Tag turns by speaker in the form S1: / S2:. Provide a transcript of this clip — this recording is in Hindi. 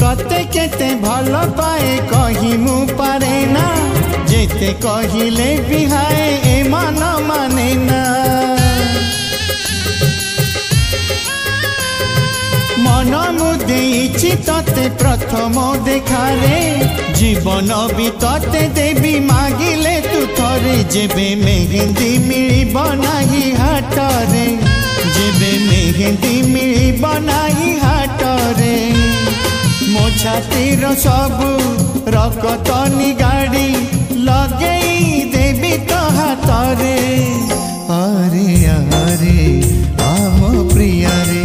S1: तते केते भल पाए कही मु पारे ना जेते कहिले भी हाय ए मन माने ना मन मुदेइछि तते प्रथम देखारे जीवन भी तते देवी मागिले तू थरे जेबे मेहंदी मिलिब नाही हाटरे जेबे मेहंदी मिलिब नाही हाटरे मो छातीर सबु रकतनी गाड़ी लगेई देवी तो हाथरे अरे अरे आम प्रिया रे